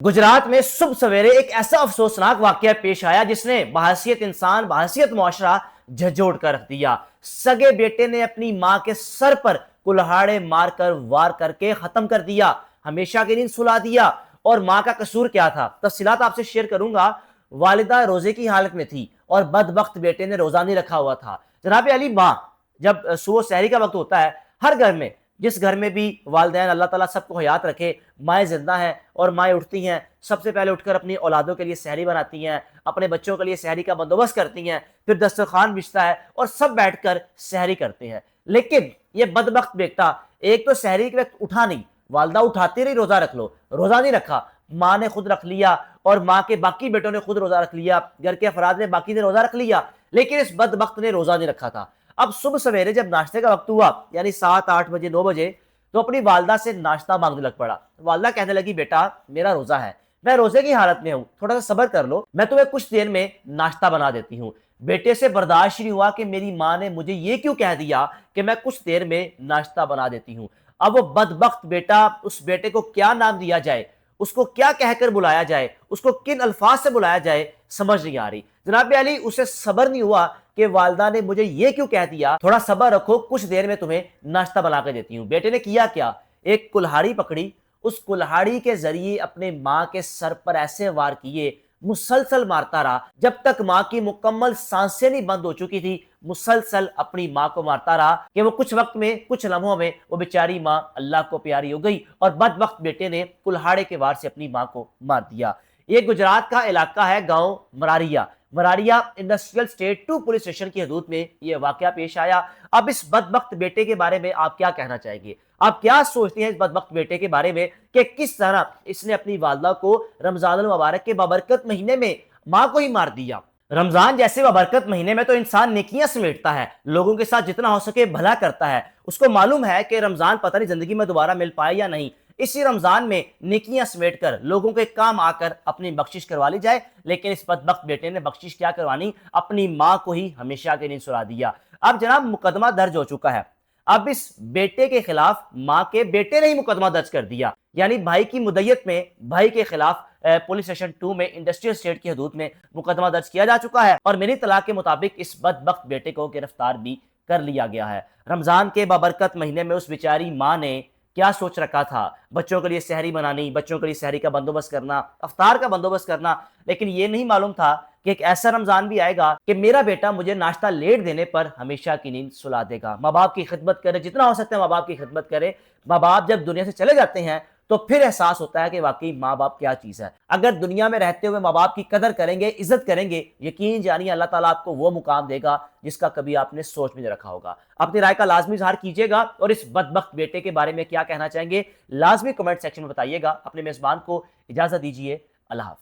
गुजरात में सुबह सवेरे एक ऐसा अफसोसनाक वाकया पेश आया जिसने बहैसियत इंसान, बहैसियत मुआशरा झंझोड़ कर रख दिया। सगे बेटे ने अपनी मां के सर पर कुल्हाड़े मारकर वार करके खत्म कर दिया, हमेशा की नींद सुला दिया। और मां का कसूर क्या था, तफसीलात आपसे शेयर करूंगा। वालिदा रोजे की हालत में थी और बदबख्त बेटे ने रोजा नहीं रखा हुआ था। जनाब अली, मां जब सुबह सहरी का वक्त होता है, हर घर में, जिस घर में भी वालिदैन, अल्लाह ताला सबको हयात रखे, माएँ जिंदा हैं और माएँ उठती हैं, सबसे पहले उठकर अपनी औलादों के लिए सहरी बनाती हैं, अपने बच्चों के लिए सहरी का बंदोबस्त करती हैं, फिर दस्तरखान बिछता है और सब बैठकर सहरी करते हैं। लेकिन ये बदबख्त बेटा एक तो सहरी के वक्त उठा नहीं, वालदा उठाती रही रोजा रख लो, रोजा नहीं रखा, माँ ने खुद रख लिया और माँ के बाकी बेटों ने खुद रोजा रख लिया, घर के अफराद ने बाकी ने रोजा रख लिया, लेकिन इस बदबख्त ने रोजा नहीं रखा था। अब सुबह सवेरे जब नाश्ते का वक्त हुआ, यानी 7-8 बजे 9 बजे, तो अपनी वालदा से नाश्ता मांगने लग पड़ा। वालदा कहने लगी, बेटा मेरा रोजा है, मैं रोजे की हालत में हूं, थोड़ा सा सब्र कर लो, मैं तुम्हें कुछ देर में नाश्ता बना देती हूँ। बेटे से बर्दाश्त नहीं हुआ कि मेरी माँ ने मुझे ये क्यों कह दिया कि मैं कुछ देर में नाश्ता बना देती हूँ। अब वो बदबख्त बेटा, उस बेटे को क्या नाम दिया जाए, उसको क्या कहकर बुलाया जाए, उसको किन अल्फाज से बुलाया जाए, समझ नहीं आ रही। जनाब अली, उसे सबर नहीं हुआ कि वालदा ने मुझे ये क्यों कह दिया, थोड़ा सबर रखो, कुछ देर में तुम्हें नाश्ता बना के देती हूँ। बेटे ने किया क्या, एक कुल्हाड़ी पकड़ी, उस कुल्हाड़ी के जरिए अपने माँ के सर पर ऐसे वार किए, मुसलसल मारता रहा जब तक माँ की मुकम्मल सांसें नहीं बंद हो चुकी थी। मुसलसल अपनी माँ को मारता रहा कि वो कुछ वक्त में, कुछ लम्हों में वो बेचारी माँ अल्लाह को प्यारी हो गई और बदबख्त बेटे ने कुल्हाड़े के वार से अपनी माँ को मार दिया। ये गुजरात का इलाका है, गांव मरारिया। मरारिया इंडस्ट्रियल स्टेट 2 पुलिस स्टेशन की हदूद में यह वाकया पेश आया। अब इस बदबख्त बेटे के बारे में आप क्या कहना चाहेंगे? आप क्या सोचते हैं इस बदबख्त बेटे के बारे में कि किस तरह इसने अपनी वालदा को रमजान मुबारक के बाबरकत महीने में मां को ही मार दिया? रमजान जैसे बाबरकत महीने में तो इंसान नेकियां समेटता है, लोगों के साथ जितना हो सके भला करता है। उसको मालूम है कि रमजान पता नहीं जिंदगी में दोबारा मिल पाए या नहीं। इसी रमजान में नेकियां समेट कर लोगों के काम आकर अपनी बख्शिश करवा ली जाए, लेकिन इस बदबख्त बेटे ने बख्शिश क्या करवानी, अपनी मां को ही हमेशा के लिए सुला दिया। अब जनाब मुकदमा दर्ज हो चुका है। अब इस बेटे के खिलाफ मां के बेटे ने ही मुकदमा दर्ज कर दिया, यानी भाई की मुद्दत में भाई के खिलाफ पुलिस स्टेशन 2 में इंडस्ट्रियल स्टेट की हदूद में मुकदमा दर्ज किया जा चुका है और मेरी तलाक के मुताबिक इस बदबख्त बेटे को गिरफ्तार भी कर लिया गया है। रमजान के बाबरकत महीने में उस बेचारी माँ ने क्या सोच रखा था, बच्चों के लिए सहरी बनानी, बच्चों के लिए सहरी का बंदोबस्त करना, अफ्तार का बंदोबस्त करना, लेकिन ये नहीं मालूम था कि एक ऐसा रमजान भी आएगा कि मेरा बेटा मुझे नाश्ता लेट देने पर हमेशा की नींद सुला देगा। माँ बाप की खिदमत करे, जितना हो सकता है माँ बाप की खिदमत करे। माँ बाप जब दुनिया से चले जाते हैं तो फिर एहसास होता है कि वाकई माँ बाप क्या चीज़ है। अगर दुनिया में रहते हुए माँ बाप की कदर करेंगे, इज्जत करेंगे, यकीन जानिए अल्लाह ताला आपको वो मुकाम देगा जिसका कभी आपने सोच में नहीं रखा होगा। अपनी राय का लाजमी इजहार कीजिएगा और इस बदबख्त बेटे के बारे में क्या कहना चाहेंगे लाजमी कमेंट सेक्शन में बताइएगा। अपने मेजबान को इजाजत दीजिए। अल्लाह हाफ़िज़।